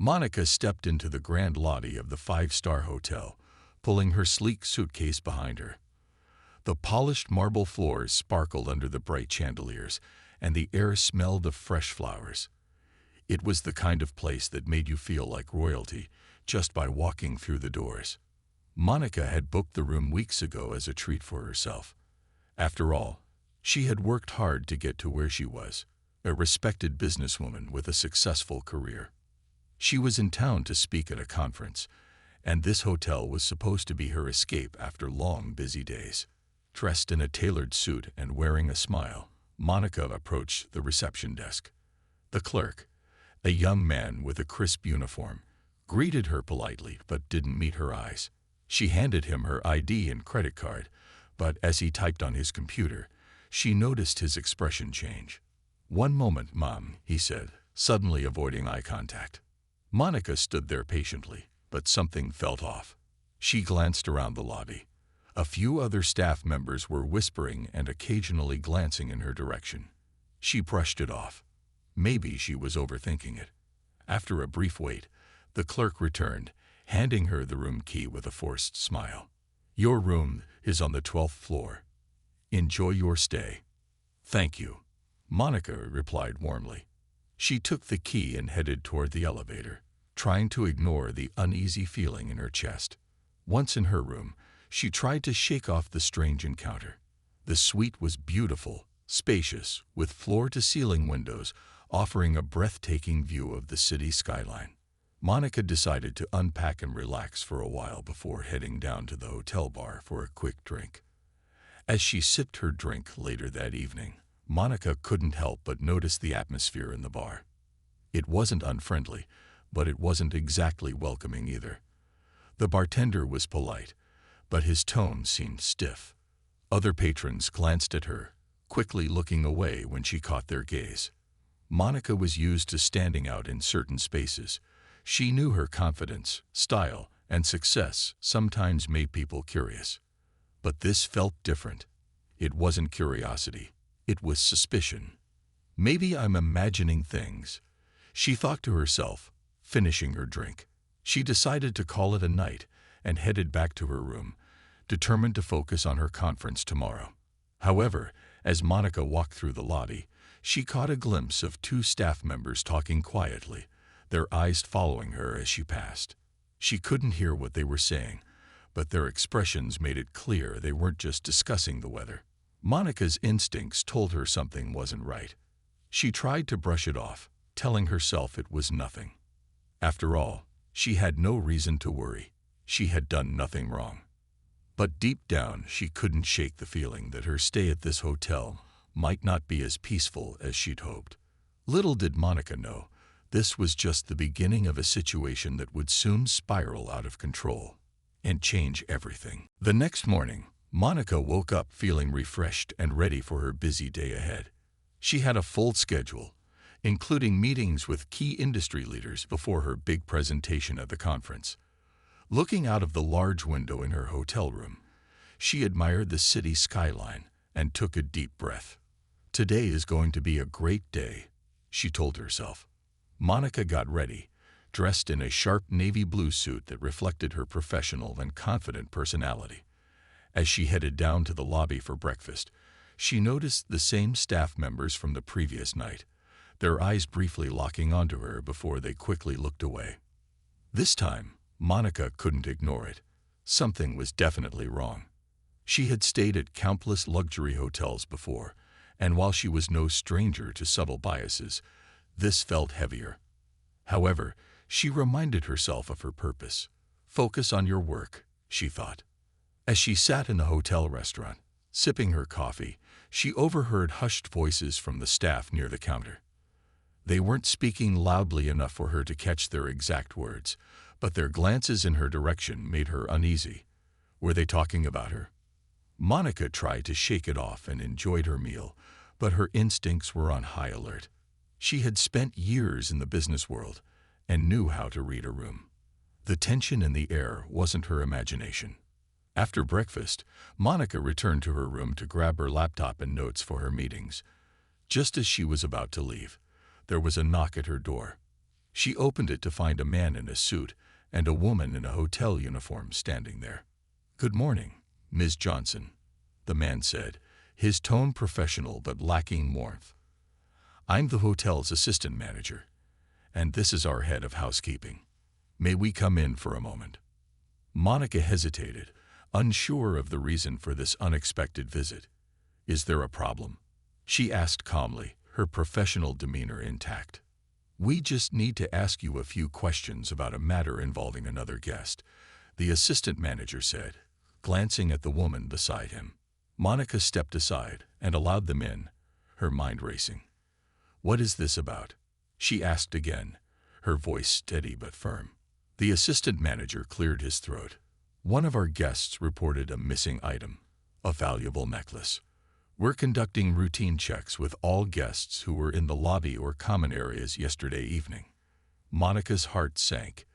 Monica stepped into the grand lobby of the five-star hotel, pulling her sleek suitcase behind her. The polished marble floors sparkled under the bright chandeliers, and the air smelled of fresh flowers. It was the kind of place that made you feel like royalty just by walking through the doors. Monica had booked the room weeks ago as a treat for herself. After all, she had worked hard to get to where she was, a respected businesswoman with a successful career. She was in town to speak at a conference, and this hotel was supposed to be her escape after long, busy days. Dressed in a tailored suit and wearing a smile, Monica approached the reception desk. The clerk, a young man with a crisp uniform, greeted her politely but didn't meet her eyes. She handed him her ID and credit card, but as he typed on his computer, she noticed his expression change. "One moment, Mom," he said, suddenly avoiding eye contact. Monica stood there patiently, but something felt off. She glanced around the lobby. A few other staff members were whispering and occasionally glancing in her direction. She brushed it off. Maybe she was overthinking it. After a brief wait, the clerk returned, handing her the room key with a forced smile. "Your room is on the 12th floor. Enjoy your stay." "Thank you," Monica replied warmly. She took the key and headed toward the elevator, trying to ignore the uneasy feeling in her chest. Once in her room, she tried to shake off the strange encounter. The suite was beautiful, spacious, with floor-to-ceiling windows offering a breathtaking view of the city skyline. Monica decided to unpack and relax for a while before heading down to the hotel bar for a quick drink. As she sipped her drink later that evening, Monica couldn't help but notice the atmosphere in the bar. It wasn't unfriendly, but it wasn't exactly welcoming either. The bartender was polite, but his tone seemed stiff. Other patrons glanced at her, quickly looking away when she caught their gaze. Monica was used to standing out in certain spaces. She knew her confidence, style, and success sometimes made people curious. But this felt different. It wasn't curiosity. It was suspicion. "Maybe I'm imagining things," she thought to herself, finishing her drink. She decided to call it a night and headed back to her room, determined to focus on her conference tomorrow. However, as Monica walked through the lobby, she caught a glimpse of two staff members talking quietly, their eyes following her as she passed. She couldn't hear what they were saying, but their expressions made it clear they weren't just discussing the weather. Monica's instincts told her something wasn't right. She tried to brush it off, telling herself it was nothing. After all, she had no reason to worry. She had done nothing wrong. But deep down, she couldn't shake the feeling that her stay at this hotel might not be as peaceful as she'd hoped. Little did Monica know, this was just the beginning of a situation that would soon spiral out of control and change everything. The next morning, Monica woke up feeling refreshed and ready for her busy day ahead. She had a full schedule, including meetings with key industry leaders before her big presentation at the conference. Looking out of the large window in her hotel room, she admired the city skyline and took a deep breath. "Today is going to be a great day," she told herself. Monica got ready, dressed in a sharp navy blue suit that reflected her professional and confident personality. As she headed down to the lobby for breakfast, she noticed the same staff members from the previous night, their eyes briefly locking onto her before they quickly looked away. This time, Monica couldn't ignore it. Something was definitely wrong. She had stayed at countless luxury hotels before, and while she was no stranger to subtle biases, this felt heavier. However, she reminded herself of her purpose. "Focus on your work," she thought. As she sat in the hotel restaurant, sipping her coffee, she overheard hushed voices from the staff near the counter. They weren't speaking loudly enough for her to catch their exact words, but their glances in her direction made her uneasy. Were they talking about her? Monica tried to shake it off and enjoyed her meal, but her instincts were on high alert. She had spent years in the business world and knew how to read a room. The tension in the air wasn't her imagination. After breakfast, Monica returned to her room to grab her laptop and notes for her meetings. Just as she was about to leave, there was a knock at her door. She opened it to find a man in a suit and a woman in a hotel uniform standing there. "Good morning, Ms. Johnson," the man said, his tone professional but lacking warmth. "I'm the hotel's assistant manager, and this is our head of housekeeping. May we come in for a moment?" Monica hesitated, unsure of the reason for this unexpected visit. "Is there a problem?" she asked calmly, her professional demeanor intact. "We just need to ask you a few questions about a matter involving another guest," the assistant manager said, glancing at the woman beside him. Monica stepped aside and allowed them in, her mind racing. "What is this about?" she asked again, her voice steady but firm. The assistant manager cleared his throat. "One of our guests reported a missing item, a valuable necklace. We're conducting routine checks with all guests who were in the lobby or common areas yesterday evening." Monica's heart sank.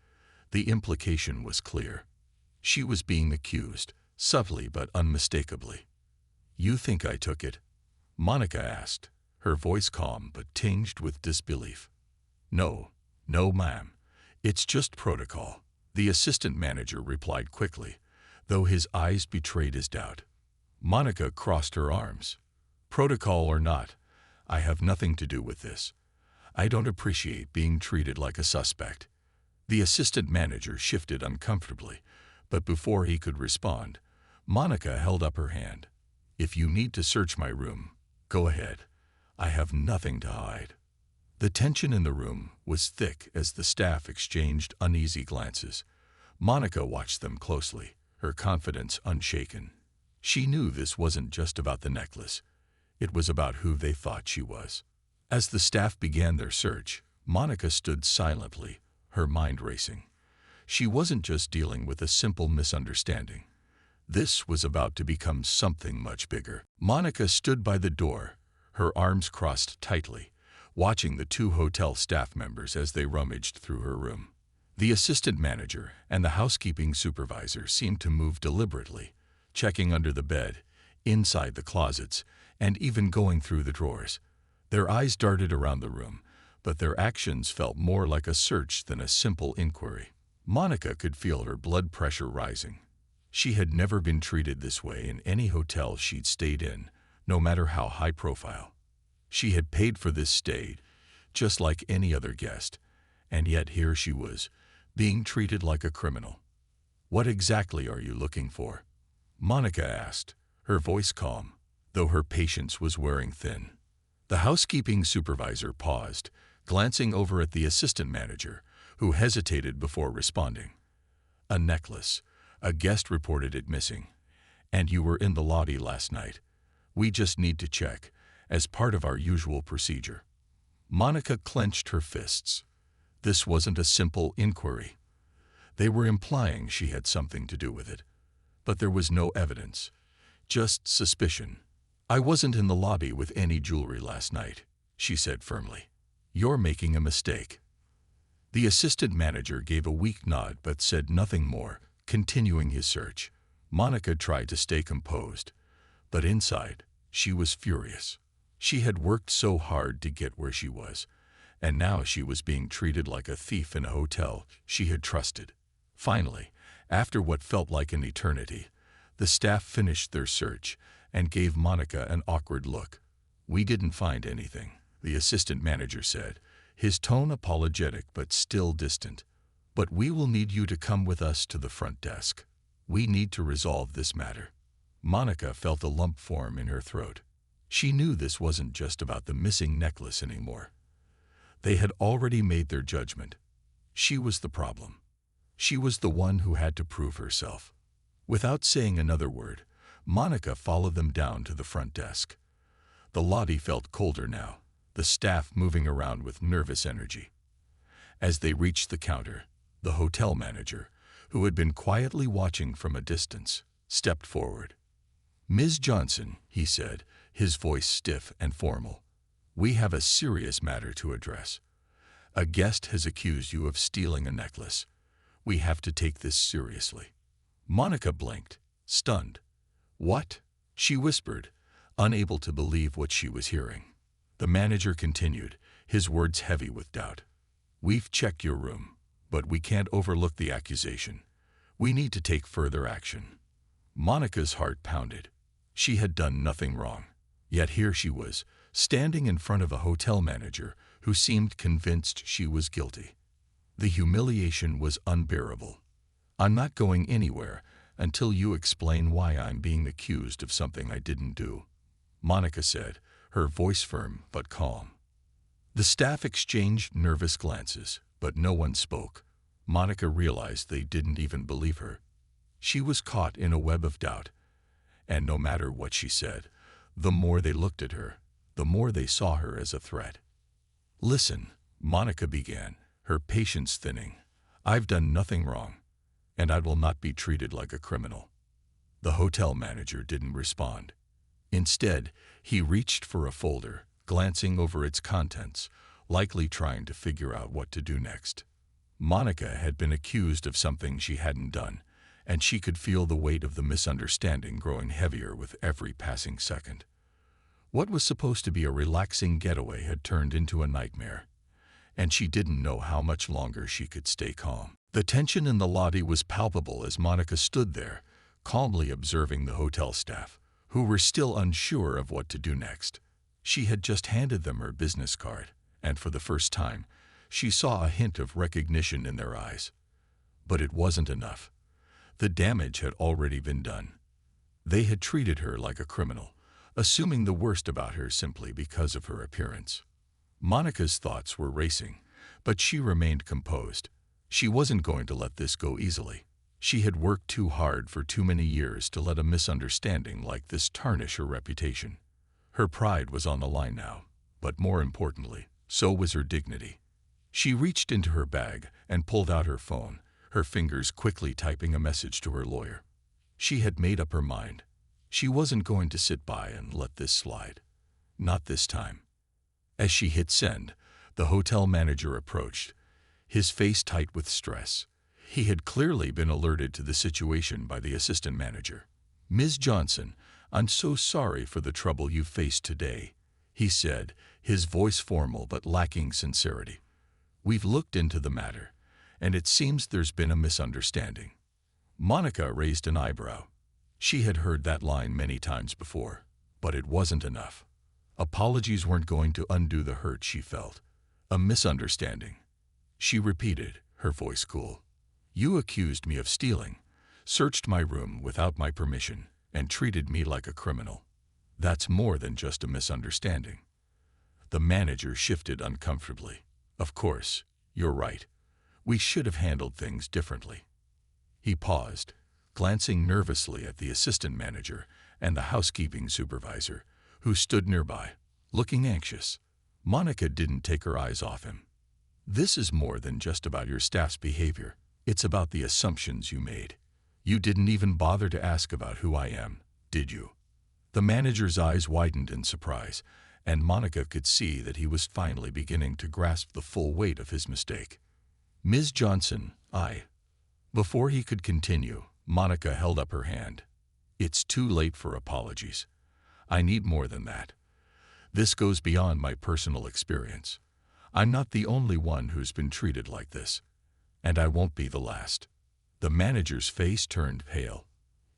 The implication was clear. She was being accused, subtly but unmistakably. "You think I took it?" Monica asked, her voice calm but tinged with disbelief. No, ma'am. It's just protocol," the assistant manager replied quickly, though his eyes betrayed his doubt. Monica crossed her arms. "Protocol or not, I have nothing to do with this. I don't appreciate being treated like a suspect." The assistant manager shifted uncomfortably, but before he could respond, Monica held up her hand. "If you need to search my room, go ahead. I have nothing to hide." The tension in the room was thick as the staff exchanged uneasy glances. Monica watched them closely, her confidence unshaken. She knew this wasn't just about the necklace. It was about who they thought she was. As the staff began their search, Monica stood silently, her mind racing. She wasn't just dealing with a simple misunderstanding. This was about to become something much bigger. Monica stood by the door, her arms crossed tightly, watching the two hotel staff members as they rummaged through her room. The assistant manager and the housekeeping supervisor seemed to move deliberately, checking under the bed, inside the closets, and even going through the drawers. Their eyes darted around the room, but their actions felt more like a search than a simple inquiry. Monica could feel her blood pressure rising. She had never been treated this way in any hotel she'd stayed in, no matter how high profile. She had paid for this stay, just like any other guest, and yet here she was, being treated like a criminal. "What exactly are you looking for?" Monica asked, her voice calm, though her patience was wearing thin. The housekeeping supervisor paused, glancing over at the assistant manager, who hesitated before responding. "A necklace. A guest reported it missing. And you were in the lobby last night. We just need to check, as part of our usual procedure." Monica clenched her fists. This wasn't a simple inquiry. They were implying she had something to do with it. But there was no evidence, just suspicion. "I wasn't in the lobby with any jewelry last night," she said firmly. "You're making a mistake." The assistant manager gave a weak nod but said nothing more, continuing his search. Monica tried to stay composed, but inside, she was furious. She had worked so hard to get where she was, and now she was being treated like a thief in a hotel she had trusted. Finally, after what felt like an eternity, the staff finished their search and gave Monica an awkward look. "We didn't find anything," the assistant manager said, his tone apologetic but still distant. "But we will need you to come with us to the front desk. We need to resolve this matter." Monica felt a lump form in her throat. She knew this wasn't just about the missing necklace anymore. They had already made their judgment. She was the problem. She was the one who had to prove herself. Without saying another word, Monica followed them down to the front desk. The lobby felt colder now, the staff moving around with nervous energy. As they reached the counter, the hotel manager, who had been quietly watching from a distance, stepped forward. "Ms. Johnson," he said, his voice stiff and formal, "we have a serious matter to address. A guest has accused you of stealing a necklace. We have to take this seriously." Monica blinked, stunned. "What?" she whispered, unable to believe what she was hearing. The manager continued, his words heavy with doubt. We've checked your room, but we can't overlook the accusation. We need to take further action." Monica's heart pounded. She had done nothing wrong. Yet here she was, standing in front of a hotel manager who seemed convinced she was guilty. The humiliation was unbearable. "I'm not going anywhere until you explain why I'm being accused of something I didn't do," Monica said, her voice firm but calm. The staff exchanged nervous glances, but no one spoke. Monica realized they didn't even believe her. She was caught in a web of doubt, and no matter what she said, the more they looked at her, the more they saw her as a threat. "Listen," Monica began, her patience thinning. "I've done nothing wrong, and I will not be treated like a criminal." The hotel manager didn't respond. Instead, he reached for a folder, glancing over its contents, likely trying to figure out what to do next. Monica had been accused of something she hadn't done, and she could feel the weight of the misunderstanding growing heavier with every passing second. What was supposed to be a relaxing getaway had turned into a nightmare, and she didn't know how much longer she could stay calm. The tension in the lobby was palpable as Monica stood there, calmly observing the hotel staff, who were still unsure of what to do next. She had just handed them her business card, and for the first time, she saw a hint of recognition in their eyes. But it wasn't enough. The damage had already been done. They had treated her like a criminal, assuming the worst about her simply because of her appearance. Monica's thoughts were racing, but she remained composed. She wasn't going to let this go easily. She had worked too hard for too many years to let a misunderstanding like this tarnish her reputation. Her pride was on the line now, but more importantly, so was her dignity. She reached into her bag and pulled out her phone, her fingers quickly typing a message to her lawyer. She had made up her mind. She wasn't going to sit by and let this slide. Not this time. As she hit send, the hotel manager approached, his face tight with stress. He had clearly been alerted to the situation by the assistant manager. "Ms. Johnson, I'm so sorry for the trouble you faced today," he said, his voice formal but lacking sincerity. "We've looked into the matter, and it seems there's been a misunderstanding." Monica raised an eyebrow. She had heard that line many times before, but it wasn't enough. Apologies weren't going to undo the hurt she felt. "A misunderstanding," she repeated, her voice cool. "You accused me of stealing, searched my room without my permission, and treated me like a criminal. That's more than just a misunderstanding." The manager shifted uncomfortably. "Of course, you're right. We should have handled things differently." He paused, glancing nervously at the assistant manager and the housekeeping supervisor, who stood nearby, looking anxious. Monica didn't take her eyes off him. "This is more than just about your staff's behavior. It's about the assumptions you made. You didn't even bother to ask about who I am, did you?" The manager's eyes widened in surprise, and Monica could see that he was finally beginning to grasp the full weight of his mistake. "Ms. Johnson, Before he could continue, Monica held up her hand. "It's too late for apologies. I need more than that. This goes beyond my personal experience. I'm not the only one who's been treated like this, and I won't be the last." The manager's face turned pale.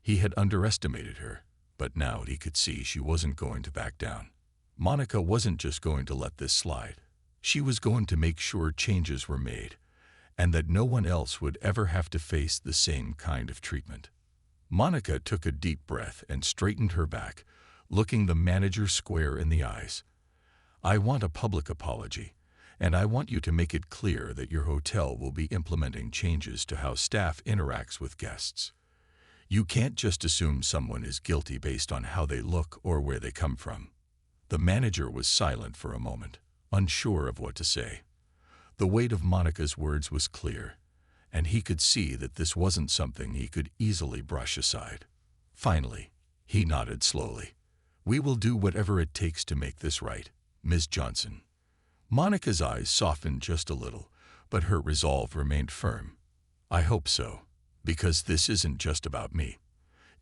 He had underestimated her, but now he could see she wasn't going to back down. Monica wasn't just going to let this slide. She was going to make sure changes were made, and that no one else would ever have to face the same kind of treatment. Monica took a deep breath and straightened her back, looking the manager square in the eyes. "I want a public apology, and I want you to make it clear that your hotel will be implementing changes to how staff interacts with guests. You can't just assume someone is guilty based on how they look or where they come from." The manager was silent for a moment, unsure of what to say. The weight of Monica's words was clear, and he could see that this wasn't something he could easily brush aside. Finally, he nodded slowly. "We will do whatever it takes to make this right, Ms. Johnson." Monica's eyes softened just a little, but her resolve remained firm. "I hope so, because this isn't just about me.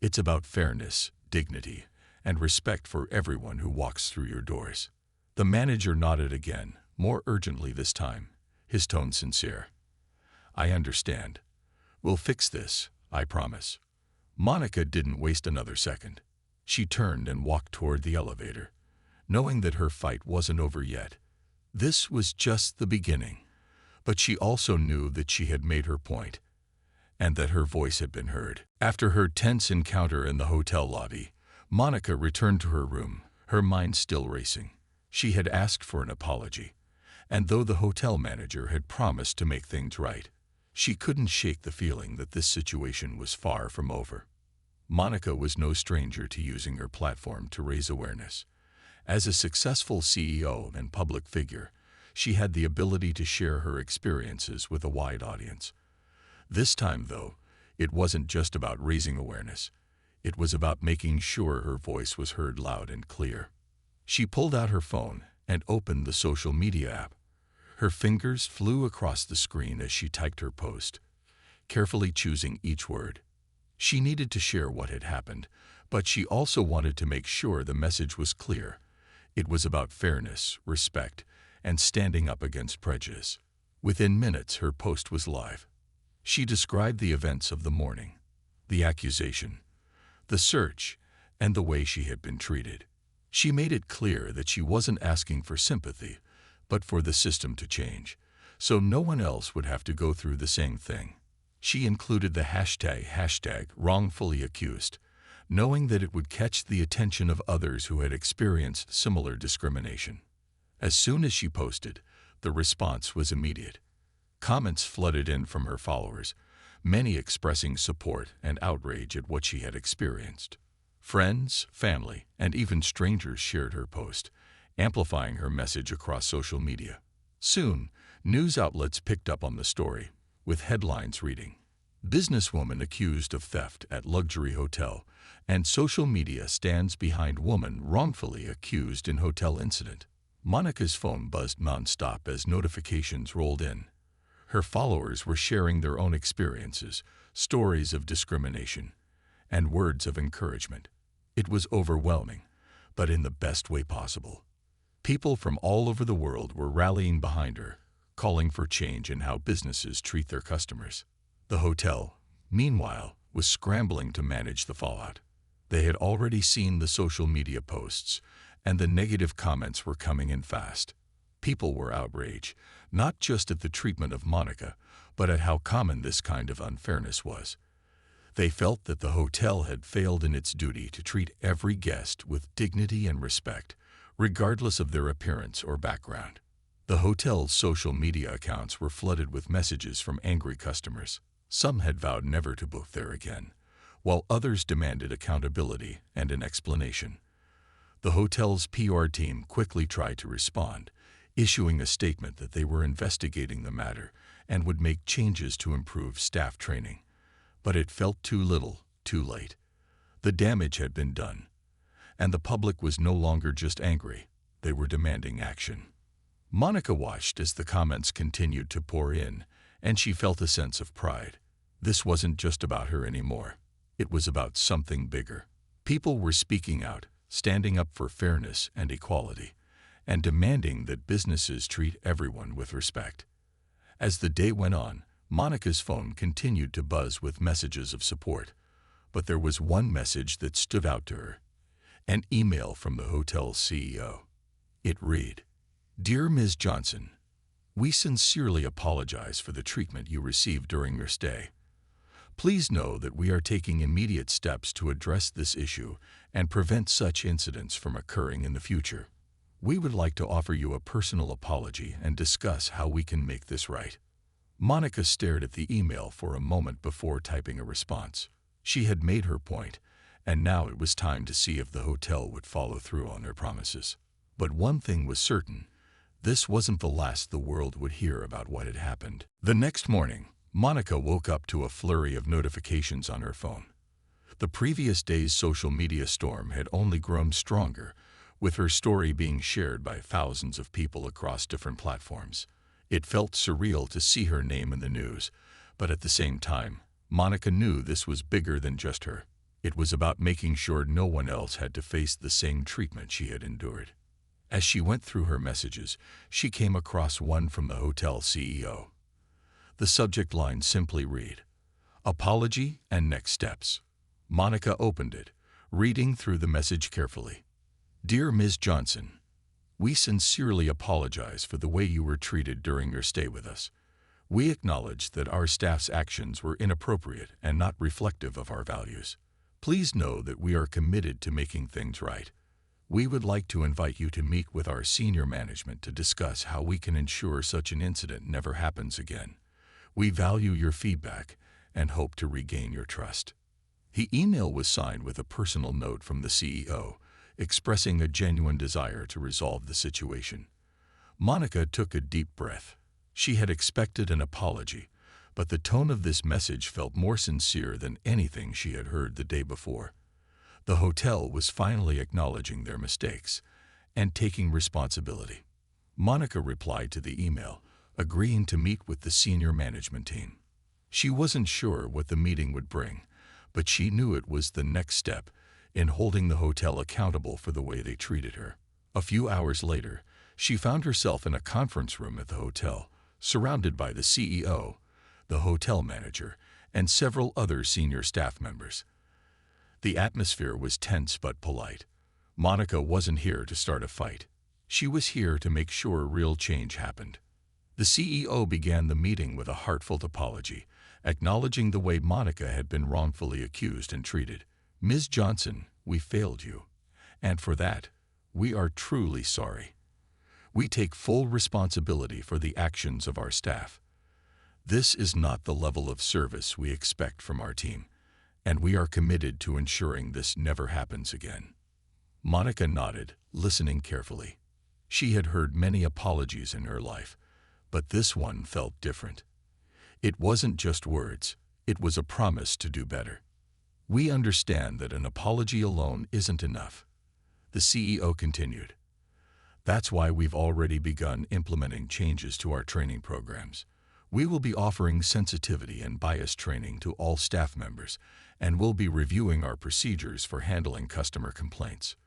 It's about fairness, dignity, and respect for everyone who walks through your doors." The manager nodded again, more urgently this time, his tone sincere. "I understand. We'll fix this, I promise." Monica didn't waste another second. She turned and walked toward the elevator, knowing that her fight wasn't over yet. This was just the beginning. But she also knew that she had made her point, and that her voice had been heard. After her tense encounter in the hotel lobby, Monica returned to her room, her mind still racing. She had asked for an apology, and though the hotel manager had promised to make things right, she couldn't shake the feeling that this situation was far from over. Monica was no stranger to using her platform to raise awareness. As a successful CEO and public figure, she had the ability to share her experiences with a wide audience. This time, though, it wasn't just about raising awareness. It was about making sure her voice was heard loud and clear. She pulled out her phone and opened the social media app. Her fingers flew across the screen as she typed her post, carefully choosing each word. She needed to share what had happened, but she also wanted to make sure the message was clear. It was about fairness, respect, and standing up against prejudice. Within minutes, her post was live. She described the events of the morning, the accusation, the search, and the way she had been treated. She made it clear that she wasn't asking for sympathy, but for the system to change, so no one else would have to go through the same thing. She included the hashtag wrongfully accused, knowing that it would catch the attention of others who had experienced similar discrimination. As soon as she posted, the response was immediate. Comments flooded in from her followers, many expressing support and outrage at what she had experienced. Friends, family, and even strangers shared her post, amplifying her message across social media. Soon, news outlets picked up on the story, with headlines reading, "Businesswoman accused of theft at luxury hotel," and "Social media stands behind woman wrongfully accused in hotel incident." Monica's phone buzzed nonstop as notifications rolled in. Her followers were sharing their own experiences, stories of discrimination, and words of encouragement. It was overwhelming, but in the best way possible. People from all over the world were rallying behind her, calling for change in how businesses treat their customers. The hotel, meanwhile, was scrambling to manage the fallout. They had already seen the social media posts, and the negative comments were coming in fast. People were outraged, not just at the treatment of Monica, but at how common this kind of unfairness was. They felt that the hotel had failed in its duty to treat every guest with dignity and respect, regardless of their appearance or background. The hotel's social media accounts were flooded with messages from angry customers. Some had vowed never to book there again, while others demanded accountability and an explanation. The hotel's PR team quickly tried to respond, issuing a statement that they were investigating the matter and would make changes to improve staff training. But it felt too little, too late. The damage had been done, and the public was no longer just angry. They were demanding action. Monica watched as the comments continued to pour in, and she felt a sense of pride. This wasn't just about her anymore. It was about something bigger. People were speaking out, standing up for fairness and equality, and demanding that businesses treat everyone with respect. As the day went on, Monica's phone continued to buzz with messages of support, but there was one message that stood out to her, an email from the hotel's CEO. It read, "Dear Ms. Johnson, we sincerely apologize for the treatment you received during your stay. Please know that we are taking immediate steps to address this issue and prevent such incidents from occurring in the future. We would like to offer you a personal apology and discuss how we can make this right." Monica stared at the email for a moment before typing a response. She had made her point, and now it was time to see if the hotel would follow through on their promises. But one thing was certain: this wasn't the last the world would hear about what had happened. The next morning, Monica woke up to a flurry of notifications on her phone. The previous day's social media storm had only grown stronger, with her story being shared by thousands of people across different platforms. It felt surreal to see her name in the news, but at the same time, Monica knew this was bigger than just her. It was about making sure no one else had to face the same treatment she had endured. As she went through her messages, she came across one from the hotel CEO. The subject line simply read, "Apology and next steps." Monica opened it, reading through the message carefully. "Dear Ms. Johnson, we sincerely apologize for the way you were treated during your stay with us. We acknowledge that our staff's actions were inappropriate and not reflective of our values. Please know that we are committed to making things right. We would like to invite you to meet with our senior management to discuss how we can ensure such an incident never happens again. We value your feedback and hope to regain your trust." The email was signed with a personal note from the CEO, expressing a genuine desire to resolve the situation. Monica took a deep breath. She had expected an apology, but the tone of this message felt more sincere than anything she had heard the day before. The hotel was finally acknowledging their mistakes and taking responsibility. Monica replied to the email, agreeing to meet with the senior management team. She wasn't sure what the meeting would bring, but she knew it was the next step in holding the hotel accountable for the way they treated her. A few hours later, she found herself in a conference room at the hotel, surrounded by the CEO, the hotel manager, and several other senior staff members. The atmosphere was tense but polite. Monica wasn't here to start a fight. She was here to make sure real change happened. The CEO began the meeting with a heartfelt apology, acknowledging the way Monica had been wrongfully accused and treated. "Ms. Johnson, we failed you, and for that, we are truly sorry. We take full responsibility for the actions of our staff. This is not the level of service we expect from our team, and we are committed to ensuring this never happens again." Monica nodded, listening carefully. She had heard many apologies in her life, but this one felt different. It wasn't just words, it was a promise to do better. "We understand that an apology alone isn't enough," the CEO continued. "That's why we've already begun implementing changes to our training programs. We will be offering sensitivity and bias training to all staff members, and we'll be reviewing our procedures for handling customer complaints.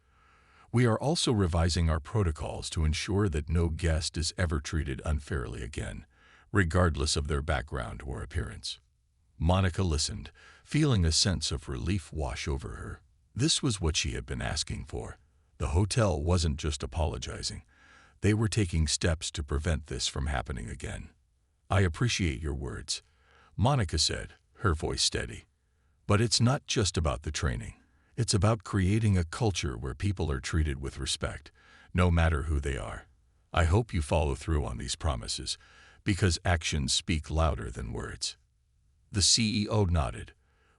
We are also revising our protocols to ensure that no guest is ever treated unfairly again, regardless of their background or appearance." Monica listened, feeling a sense of relief wash over her. This was what she had been asking for. The hotel wasn't just apologizing. They were taking steps to prevent this from happening again. "I appreciate your words," Monica said, her voice steady. "But it's not just about the training. It's about creating a culture where people are treated with respect, no matter who they are. I hope you follow through on these promises, because actions speak louder than words." The CEO nodded.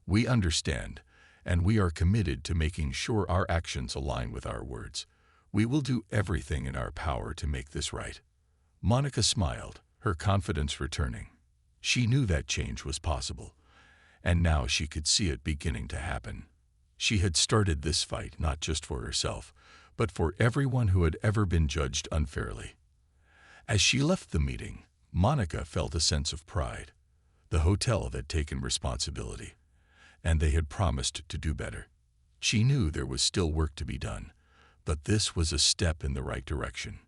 "We understand, and we are committed to making sure our actions align with our words. We will do everything in our power to make this right." Monica smiled, her confidence returning. She knew that change was possible, and now she could see it beginning to happen. She had started this fight not just for herself, but for everyone who had ever been judged unfairly. As she left the meeting, Monica felt a sense of pride. The hotel had taken responsibility, and they had promised to do better. She knew there was still work to be done, but this was a step in the right direction.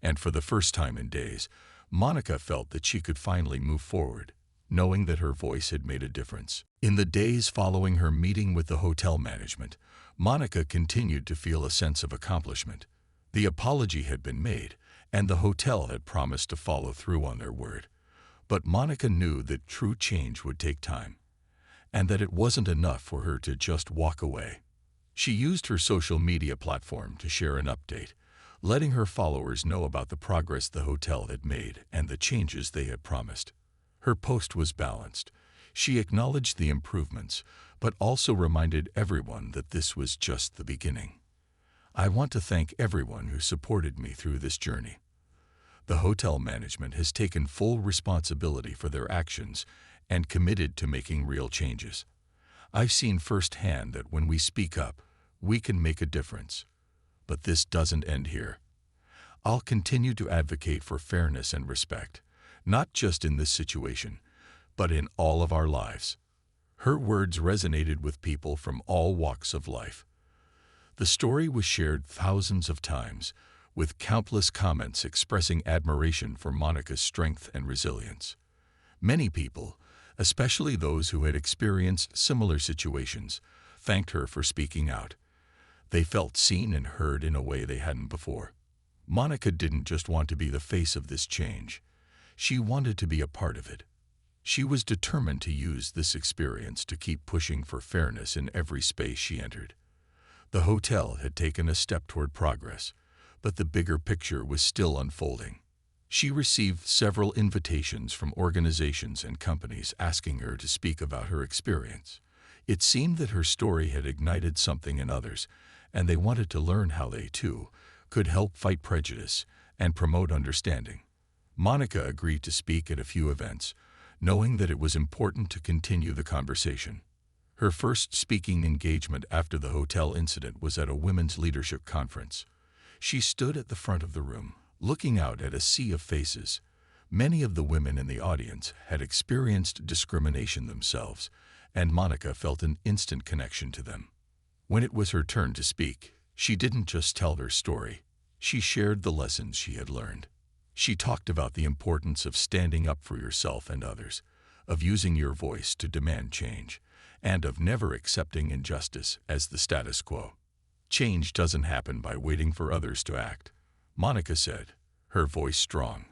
And for the first time in days, Monica felt that she could finally move forward, knowing that her voice had made a difference. In the days following her meeting with the hotel management, Monica continued to feel a sense of accomplishment. The apology had been made, and the hotel had promised to follow through on their word. But Monica knew that true change would take time, and that it wasn't enough for her to just walk away. She used her social media platform to share an update, letting her followers know about the progress the hotel had made and the changes they had promised. Her post was balanced. She acknowledged the improvements, but also reminded everyone that this was just the beginning. "I want to thank everyone who supported me through this journey. The hotel management has taken full responsibility for their actions and committed to making real changes. I've seen firsthand that when we speak up, we can make a difference. But this doesn't end here. I'll continue to advocate for fairness and respect, not just in this situation, but in all of our lives." Her words resonated with people from all walks of life. The story was shared thousands of times, with countless comments expressing admiration for Monica's strength and resilience. Many people, especially those who had experienced similar situations, thanked her for speaking out. They felt seen and heard in a way they hadn't before. Monica didn't just want to be the face of this change. She wanted to be a part of it. She was determined to use this experience to keep pushing for fairness in every space she entered. The hotel had taken a step toward progress, but the bigger picture was still unfolding. She received several invitations from organizations and companies asking her to speak about her experience. It seemed that her story had ignited something in others, and they wanted to learn how they, too, could help fight prejudice and promote understanding. Monica agreed to speak at a few events, knowing that it was important to continue the conversation. Her first speaking engagement after the hotel incident was at a women's leadership conference. She stood at the front of the room, looking out at a sea of faces. Many of the women in the audience had experienced discrimination themselves, and Monica felt an instant connection to them. When it was her turn to speak, she didn't just tell her story. She shared the lessons she had learned. She talked about the importance of standing up for yourself and others, of using your voice to demand change, and of never accepting injustice as the status quo. Change doesn't happen by waiting for others to act, Monica said, her voice strong.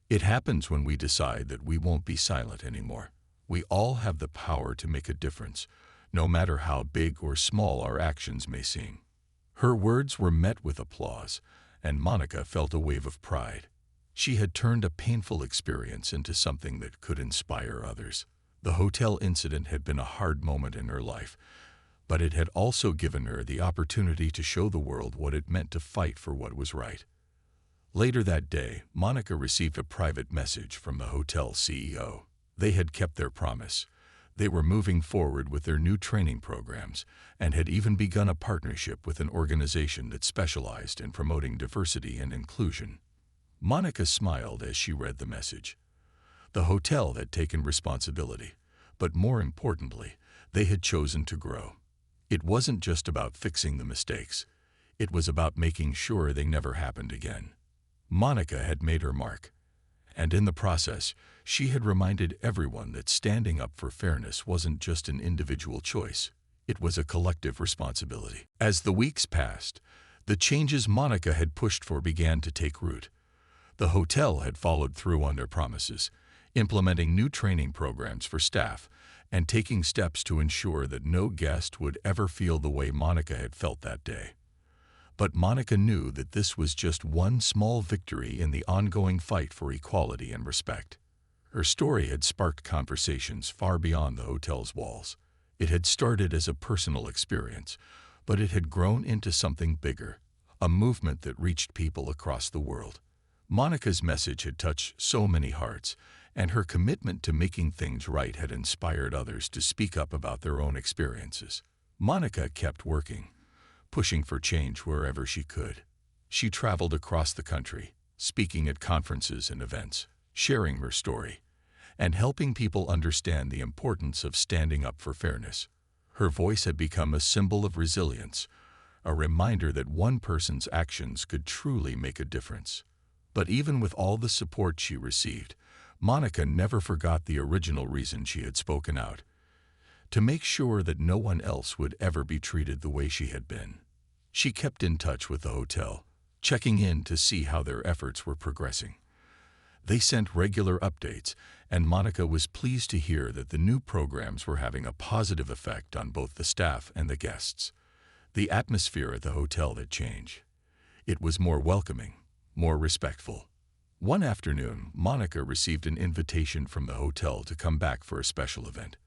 It happens when we decide that we won't be silent anymore. We all have the power to make a difference, no matter how big or small our actions may seem. Her words were met with applause, and Monica felt a wave of pride. She had turned a painful experience into something that could inspire others. The hotel incident had been a hard moment in her life, but it had also given her the opportunity to show the world what it meant to fight for what was right. Later that day, Monica received a private message from the hotel CEO. They had kept their promise. They were moving forward with their new training programs and had even begun a partnership with an organization that specialized in promoting diversity and inclusion. Monica smiled as she read the message. The hotel had taken responsibility, but more importantly, they had chosen to grow. It wasn't just about fixing the mistakes. It was about making sure they never happened again. Monica had made her mark, and in the process, she had reminded everyone that standing up for fairness wasn't just an individual choice. It was a collective responsibility. As the weeks passed, the changes Monica had pushed for began to take root. The hotel had followed through on their promises, implementing new training programs for staff and taking steps to ensure that no guest would ever feel the way Monica had felt that day. But Monica knew that this was just one small victory in the ongoing fight for equality and respect. Her story had sparked conversations far beyond the hotel's walls. It had started as a personal experience, but it had grown into something bigger, a movement that reached people across the world. Monica's message had touched so many hearts, and her commitment to making things right had inspired others to speak up about their own experiences. Monica kept working, pushing for change wherever she could. She traveled across the country, speaking at conferences and events, sharing her story, and helping people understand the importance of standing up for fairness. Her voice had become a symbol of resilience, a reminder that one person's actions could truly make a difference. But even with all the support she received, Monica never forgot the original reason she had spoken out: to make sure that no one else would ever be treated the way she had been. She kept in touch with the hotel, checking in to see how their efforts were progressing. They sent regular updates, and Monica was pleased to hear that the new programs were having a positive effect on both the staff and the guests. The atmosphere at the hotel had changed. It was more welcoming, more respectful. One afternoon, Monica received an invitation from the hotel to come back for a special event.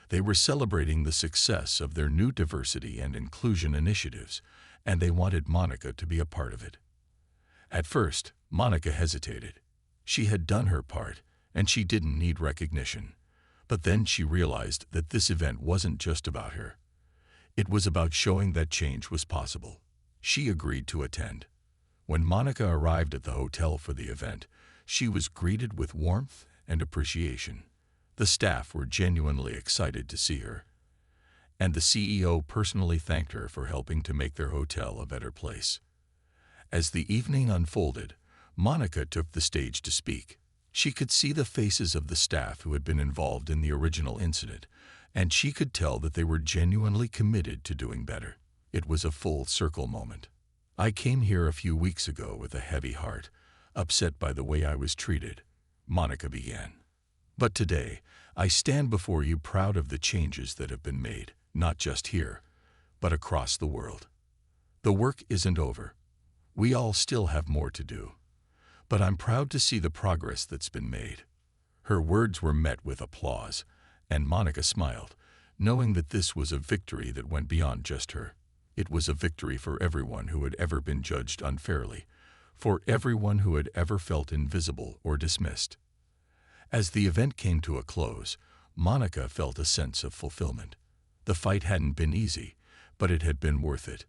They were celebrating the success of their new diversity and inclusion initiatives, and they wanted Monica to be a part of it. At first, Monica hesitated. She had done her part, and she didn't need recognition. But then she realized that this event wasn't just about her. It was about showing that change was possible. She agreed to attend. When Monica arrived at the hotel for the event, she was greeted with warmth and appreciation. The staff were genuinely excited to see her, and the CEO personally thanked her for helping to make their hotel a better place. As the evening unfolded, Monica took the stage to speak. She could see the faces of the staff who had been involved in the original incident, and she could tell that they were genuinely committed to doing better. It was a full circle moment. I came here a few weeks ago with a heavy heart, upset by the way I was treated, Monica began. But today, I stand before you proud of the changes that have been made, not just here, but across the world. The work isn't over. We all still have more to do. But I'm proud to see the progress that's been made. Her words were met with applause, and Monica smiled, knowing that this was a victory that went beyond just her. It was a victory for everyone who had ever been judged unfairly, for everyone who had ever felt invisible or dismissed. As the event came to a close, Monica felt a sense of fulfillment. The fight hadn't been easy, but it had been worth it.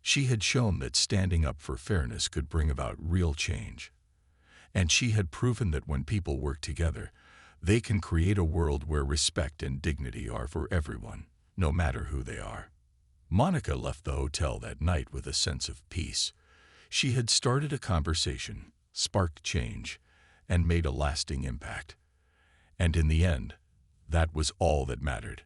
She had shown that standing up for fairness could bring about real change. And she had proven that when people work together, they can create a world where respect and dignity are for everyone, no matter who they are. Monica left the hotel that night with a sense of peace. She had started a conversation, sparked change, and made a lasting impact. And in the end, that was all that mattered.